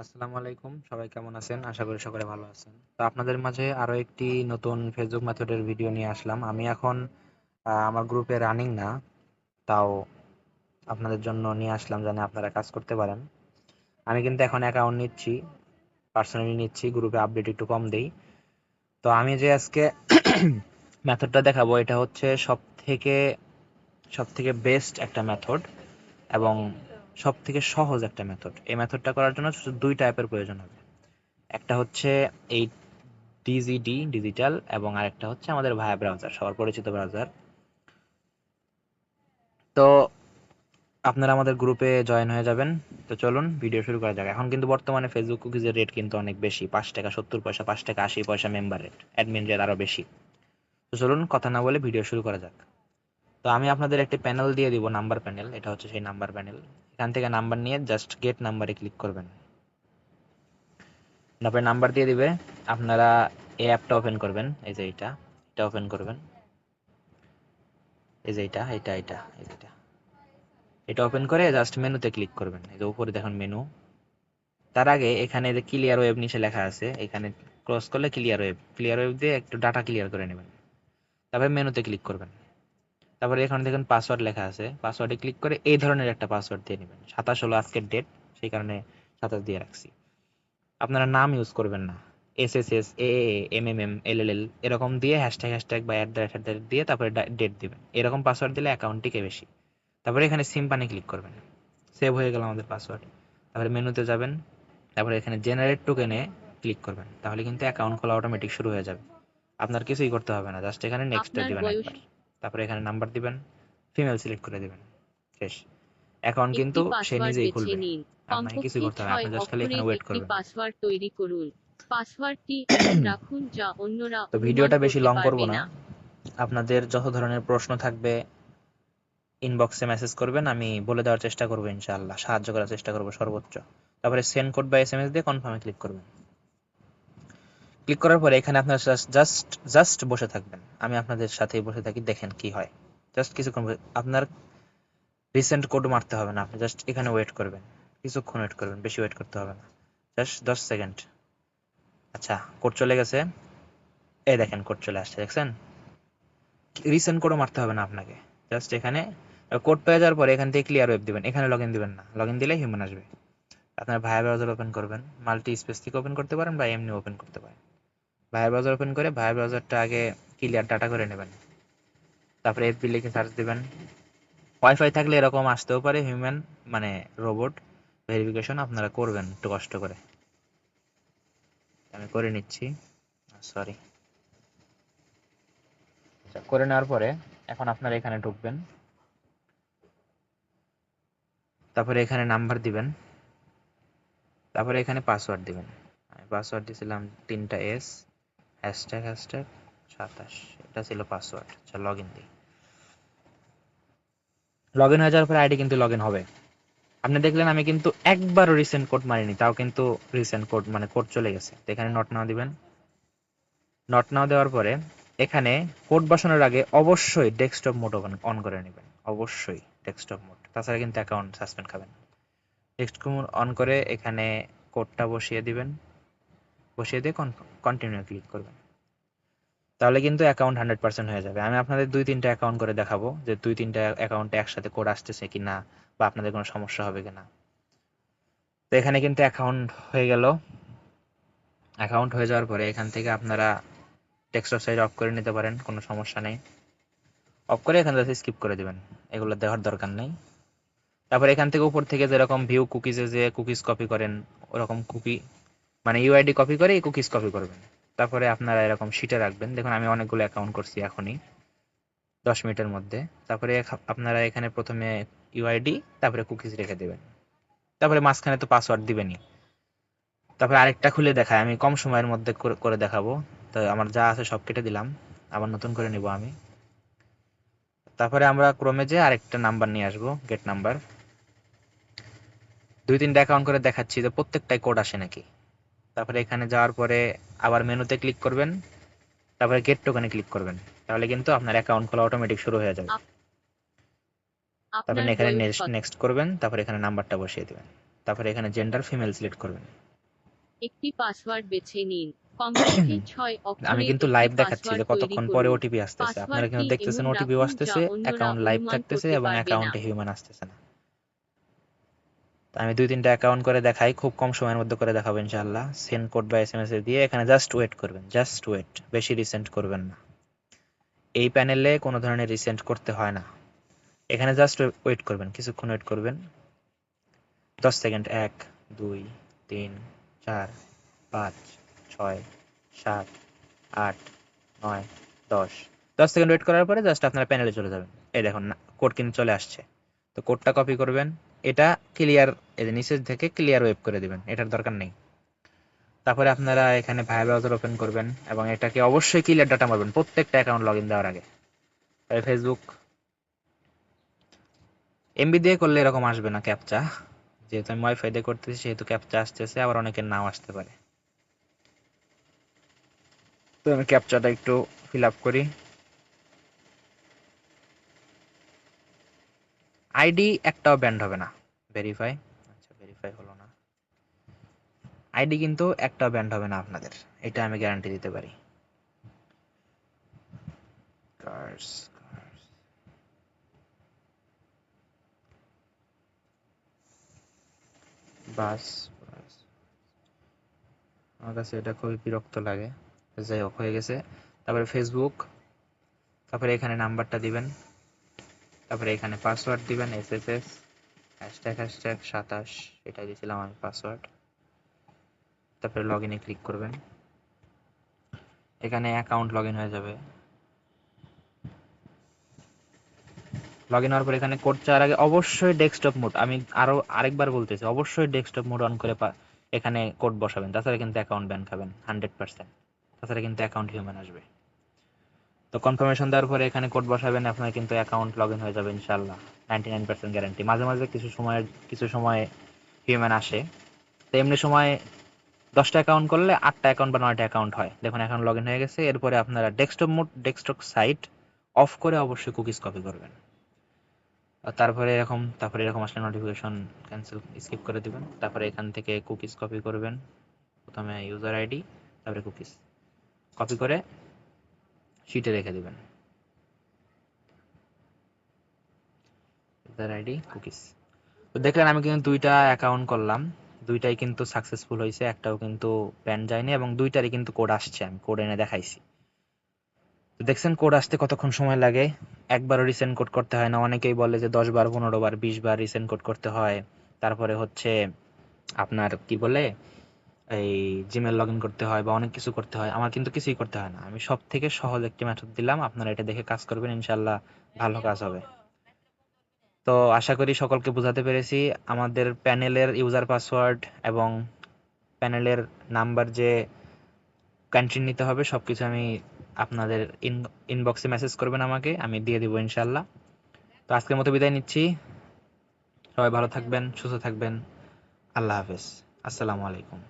আসসালামু আলাইকুম, সবাই কেমন আছেন? আশা করি সকলে ভালো আছেন। তো আপনাদের মাঝে আরো একটি নতুন ফেসবুক মেথডের ভিডিও নিয়ে আসলাম। আমি এখন আমার গ্রুপে রানিং না, তাও আপনাদের জন্য নিয়ে আসলাম যেন আপনারা কাজ করতে পারেন। আমি কিন্তু এখন অ্যাকাউন্ট নিচ্ছি, পার্সোনালি নিচ্ছি, গ্রুপে আপডেট একটু কম দেই। তো আমি যে আজকে মেথডটা দেখাবো, এটা হচ্ছে সব থেকে বেস্ট একটা মেথড এবং সব থেকে সহজ একটা মেথড। এই মেথডটা করার জন্য শুধু দুইটা অ্যাপের প্রয়োজন হবে। একটা হচ্ছে এই ডিজিডি ডিজিটাল, এবং আরেকটা হচ্ছে আমাদের ভায়া ব্রাউজার, সবার পরিচিত ব্রাউজার। তো আপনারা আমাদের গ্রুপে জয়েন হয়ে যাবেন। তো চলুন ভিডিও শুরু করা যাক। এখন কিন্তু বর্তমানে ফেসবুক কুকিজের রেট কিন্তু অনেক বেশি, 5 টাকা 70 পয়সা, 5 টাকা 80 পয়সা মেম্বার রেট, অ্যাডমিন রেট আরো বেশি। তো চলুন কথা না বলে ভিডিও শুরু করা যাক। তো আমি আপনাদের একটি প্যানেল দিয়ে দিব, নাম্বার প্যানেল। এটা হচ্ছে সেই নাম্বার প্যানেল। এখান থেকে নাম্বার নিয়ে জাস্ট গেট নাম্বারে ক্লিক করবেন। তারপরে নাম্বার দিয়ে দিবে। আপনারা এই অ্যাপটা ওপেন করবেন, এই যে এটা ওপেন করবেন। এই যে এটা ওপেন করে জাস্ট মেনুতে ক্লিক করবেন। এই যে উপরে দেখুন মেনু। তার আগে এখানে যে ক্লিয়ার ওয়েব নিচে লেখা আছে, এখানে ক্রস করলে ক্লিয়ার ওয়েব দিয়ে একটু ডাটা ক্লিয়ার করে নেবেন। তারপরে মেনুতে ক্লিক করবেন। তারপরে এখানে দেখুন পাসওয়ার্ড লেখা আছে, পাসওয়ার্ডে ক্লিক করে এই ধরনের একটা পাসওয়ার্ড দিয়ে নেবেন। 27 হলো আজকের ডেট, সেই কারণে 27 দিয়ে রাখছি। আপনারা নাম ইউজ করবেন না। এসএসএস, এএএ, এমএমএম, এলএলএল এরকম দিয়ে হ্যাশট্যাগ বা @@ দিয়ে তারপরে ডেট দিবেন। এরকম পাসওয়ার্ড দিলে অ্যাকাউন্ট টিকে বেশি। তারপরে এখানে সিম্পানে ক্লিক করবেন। সেভ হয়ে গেল আমাদের পাসওয়ার্ড। তারপরে মেনুতে যাবেন। তারপরে এখানে জেনারেট টোকেনে ক্লিক করবেন। তাহলে কিন্তু অ্যাকাউন্ট খোলা অটোমেটিক শুরু হয়ে যাবে। আপনার কিছুই করতে হবে না, জাস্ট এখানে নেক্সটে আপনার দিবেন বয়স। একবার। তারপরে এখানে নাম্বার দিবেন, ফিমেল সিলেক্ট করে দিবেন। শেষ। অ্যাকাউন্ট একটি কিন্তু সে পাসওয়ার্ড নিজেই বেছে খুলবে। নিন। আপনাকে কিছুই কমপক্ষে করতে হবে না, 6 আপনি জাস্ট খালি এখানে অক্ষরের ওয়েট একটি করবেন। পাসওয়ার্ড তৈরি করুন। পাসওয়ার্ডটি এমন রাখুন যা অন্যরা তো অনুমান ভিডিওটা বেশি করতে লং করব পারবে না। না। আপনাদের যত ধরনের প্রশ্ন থাকবে ইনবক্সে মেসেজ করবেন, আমি বলে দেওয়ার চেষ্টা করবো, ইনশাআল্লাহ সাহায্য করার চেষ্টা করবো সর্বোচ্চ। তারপরে সেন্ড কোড বা এসএমএস দিয়ে কনফার্মে ক্লিক করবেন। ক্লিক করার পরে এখানে আপনার জাস্ট জাস্ট বসে থাকবেন। আমি আপনাদের সাথেই বসে থাকি, দেখেন কি হয়। জাস্ট কিছুক্ষণ আপনার রিসেন্ট কোড মারতে হবে না, আপনি জাস্ট এখানে ওয়েট করবেন। কিছুক্ষণ ওয়েট করবেন, বেশি ওয়েট করতে হবে না, জাস্ট 10 সেকেন্ড। আচ্ছা, কোড চলে গেছে। এই দেখেন কোড চলে আসছে, দেখছেন? রিসেন্ট কোডও মারতে হবে না আপনাকে। জাস্ট এখানে কোড পেয়ে যাওয়ার পরে এখান থেকে ক্লিয়ার ওয়েব দিবেন। এখানে লগ ইন দিবেন না, লগ ইন দিলে হিউম্যান আসবে। আপনার ভায়া ব্রাউজার ওপেন করবেন, মাল্টি স্পেস থেকে ওপেন করতে পারেন বা এমনি ওপেন করতে পারেন। ভায়া ব্রাউজার ওপেন করে ভায়া ব্রাউজারটা আগে ক্লিয়ার ডাটা করে নেবেন। তারপরে এফবি লিখে সার্চ দিবেন। ওয়াইফাই থাকলে এরকম আসতেও পারে, হিউম্যান মানে রোবট ভেরিফিকেশন আপনারা করবেন একটু কষ্ট করে। আমি করে নিচ্ছি, সরি। করে নেওয়ার পরে এখন আপনারা এখানে ঢুকবেন। তারপরে এখানে নাম্বার দিবেন। তারপরে এখানে পাসওয়ার্ড দিবেন। আমি পাসওয়ার্ড দিয়েছিলাম 3টা S, ## 27, এটা ছিল পাসওয়ার্ড। আচ্ছা, লগ ইন দিই। লগ ইন হয়ে যাওয়ার পরে আইডি কিন্তু লগ ইন হবে। আপনি দেখলেন আমি কিন্তু একবারও রিসেন্ট কোড মারিনি, তাও কিন্তু রিসেন্ট কোড মানে কোড চলে গেছে। তো এখানে নট নাও দিবেন। নট নাও দেওয়ার পরে এখানে কোড বসানোর আগে অবশ্যই ডেস্কটপ মোড অন করে নেবেন, অবশ্যই ডেস্কটপ মোড, তাছাড়া কিন্তু অ্যাকাউন্ট সাসপেন্ড খাবেন। ডেস্কটপ মোড অন করে এখানে কোডটা বসিয়ে দিবেন। বসিয়ে দিয়ে কন্টিনিউ ক্লিক করবেন। তাহলে কিন্তু অ্যাকাউন্ট 100% হয়ে যাবে। আমি আপনাদের 2-3টা অ্যাকাউন্ট করে দেখাবো যে 2-3টা অ্যাকাউন্টে একসাথে কোড আসতেছে কিনা বা আপনাদের কোনো সমস্যা হবে কিনা। তো এখানে কিন্তু অ্যাকাউন্ট হয়ে গেল। অ্যাকাউন্ট হয়ে যাওয়ার পরে এখান থেকে আপনারা ডেস্কটপ সাইজ অফ করে নিতে পারেন, কোনো সমস্যা নেই। অফ করে এখান থেকে স্কিপ করে দিবেন, এগুলো দেওয়ার দরকার নেই। তারপর এখান থেকে উপর থেকে যেরকম ভিউ কুকিজে যে কুকিজ কপি করেন, ওরকম কুকি মানে ইউআইডি কপি করে এই কুকিজ কপি করবেন। তারপরে আপনারা এরকম শিটে রাখবেন। দেখুন আমি অনেকগুলো অ্যাকাউন্ট করছি এখনই 10 মিনিটের মধ্যে। তারপরে আপনারা এখানে প্রথমে ইউআইডি, তারপরে কুকিজ রেখে দেবেন। তারপরে মাঝখানে তো পাসওয়ার্ড দিবেনই। তারপরে আরেকটা খুলে দেখায়, আমি কম সময়ের মধ্যে করে দেখাবো। তো আমার যা আছে সব কেটে দিলাম, আবার নতুন করে নিব আমি। তারপরে আমরা ক্রমে যে আরেকটা নাম্বার নিয়ে আসবো, গেট নাম্বার। 2-3টা অ্যাকাউন্ট করে দেখাচ্ছি যে প্রত্যেকটাই কোড আসে নাকি। তারপরে এখানে যাওয়ার পরে আবার মেনুতে ক্লিক করবেন। তারপরে গেট টোকেনে ক্লিক করবেন। তাহলে কিন্তু আপনার অ্যাকাউন্ট খোলা অটোমেটিক শুরু হয়ে যাবে। আপ- তারপরে আপনার এখানে বয়স নেক্সট কত? নেক্সট করবেন। তারপরে এখানে নাম্বারটা বসিয়ে দেবেন। তারপরে এখানে জেন্ডার ফিমেল সিলেক্ট করবেন। একটি পাসওয়ার্ড বেছে নিন। কমপক্ষে 6 আমি অক্ষরের কিন্তু একটি লাইভ দেখাচ্ছি যে পাসওয়ার্ড তৈরি কতক্ষণ পরে করুন। ওটিপি আসতেছে। আপনারা কিন্তু পাসওয়ার্ডটি দেখতেছেন এমন ওটিপিও রাখুন যা আসতেছে, অন্যরা অ্যাকাউন্ট লাইভ অনুমান থাকতেছে করতে এবং পারবে না। অ্যাকাউন্টে হিউম্যান আসতেছে না। তো আমি 2-3টা অ্যাকাউন্ট করে দেখাই, খুব কম সময়ের মধ্যে করে দেখাবো ইনশাআল্লাহ। সেন্ড কোড বা এসএমএস এ দিয়ে এখানে জাস্ট ওয়েট করবেন, জাস্ট ওয়েট, বেশি রিসেন্ট করবেন না। এই প্যানেলে কোনো ধরনের রিসেন্ট করতে হয় না, এখানে জাস্ট ওয়েট করবেন, কিছুক্ষণ ওয়েট করবেন, 10 সেকেন্ড। 1 2 3 4 5 6 7 8 9 10 সেকেন্ড ওয়েট করার পরে জাস্ট আপনারা প্যানেলে চলে যাবেন। এই দেখুন কোড কিন্তু চলে আসছে। তো কোডটা কপি করবেন, এটা ক্লিয়ার, এই যে নিচে থেকে ক্লিয়ার ওয়েব করে দিবেন, এটার দরকার নেই। তারপরে আপনারা এখানে ভায়া ব্রাউজার ওপেন করবেন এবং এটাকে অবশ্যই ক্লিয়ার ডাটা মারবেন প্রত্যেকটা অ্যাকাউন্ট লগইন দেওয়ার আগে। ফেসবুক এমবি দিয়ে করলে এরকম আসবে না ক্যাপচা, যেহেতু আমি ওয়াইফাই দিয়ে করতেছি সেহেতু ক্যাপচা আসতেছে, আবার অনেকের নাও আসতে পারে। তো আমি ক্যাপচাটা একটু ফিল আপ করি। আইডি একটাও ব্যান্ড হবে না। ভেরিফাই, আচ্ছা ভেরিফাই হলো না। আইডি কিন্তু একটাও ব্যান্ড হবে না আপনাদের, এটা আমি গ্যারান্টি দিতে পারি। কার্স বাস বাস, আমার কাছে এটা খুবই বিরক্ত লাগে। যাই হোক, হয়ে গেছে। তারপরে ফেসবুক, তারপরে এখানে নাম্বারটা দিবেন, তারপরে এখানে পাসওয়ার্ড দিবেন, এসএসএস হ্যাশট্যাগ 27, এটাই দিয়েছিলাম আমি পাসওয়ার্ড। তারপরে লগ ইনে ক্লিক করবেন, এখানে অ্যাকাউন্ট লগ ইন হয়ে যাবে। লগ ইন হওয়ার পর এখানে কোড চাওয়ার আগে অবশ্যই ডেস্কটপ মোড, আমি আরেকবার বলতেছি, অবশ্যই ডেস্কটপ মোড অন করে এখানে কোড বসাবেন, তাছাড়া কিন্তু অ্যাকাউন্ট ব্যান খাবেন 100%, তাছাড়া কিন্তু অ্যাকাউন্ট হিউম্যান আসবে। তো কনফার্মেশন দেওয়ার পরে এখানে কোড বসাবেন, আপনার কিন্তু অ্যাকাউন্ট লগ ইন হয়ে যাবে ইনশাল্লাহ, 99% গ্যারান্টি। মাঝে মাঝে কিছু সময় হিউম্যান আসে, তো এমনি সময় 10টা অ্যাকাউন্ট করলে 8টা অ্যাকাউন্ট বা 9টা অ্যাকাউন্ট হয়। দেখুন এখন লগ ইন হয়ে গেছে। এরপরে আপনারা ডেস্কটপ সাইট অফ করে অবশ্যই কুকিজ কপি করবেন। আর তারপরে এরকম আসলে নোটিফিকেশন ক্যান্সেল স্কিপ করে দিবেন। তারপরে এখান থেকে কুকিজ কপি করবেন, প্রথমে ইউজার আইডি, তারপরে কুকিজ কপি করে শিটে রেখে দিবেন। ইউজার আইডি কুকিজ, তো দেখলেন আমি কিন্তু 2টা অ্যাকাউন্ট করলাম, 2টাই কিন্তু সাকসেসফুল হয়েছে, একটাও কিন্তু ব্যান যায়নি এবং 2টারই কিন্তু কোড আসছে, আমি কোড এনে দেখাইছি। তো দেখছেন কোড আসতে কতক্ষণ সময় লাগে, একবারও রিসেন্ড কোড করতে হয় না। অনেকেই বলে যে 10 বার 15 বার 20 বার রিসেন্ড কোড করতে হয়, তারপরে হচ্ছে আপনার কি বলে এই জিমেল লগ ইন করতে হয় বা অনেক কিছু করতে হয়। আমার কিন্তু কিছুই করতে হয় না, আমি সব থেকে সহজ একটি মেথড দিলাম, আপনারা এটা দেখে কাজ করবেন, ইনশাল্লাহ ভালো কাজ হবে। তো আশা করি সকলকে বোঝাতে পেরেছি। আমাদের প্যানেলের ইউজার পাসওয়ার্ড এবং প্যানেলের নাম্বার, যে কান্ট্রি নিতে হবে, সবকিছু আমি আপনাদের ইনবক্সে মেসেজ করবেন আমাকে, আমি দিয়ে দিব ইনশাল্লাহ। তো আজকের মতো বিদায় নিচ্ছি, সবাই ভালো থাকবেন, সুস্থ থাকবেন, আল্লাহ হাফেজ, আসসালামু আলাইকুম।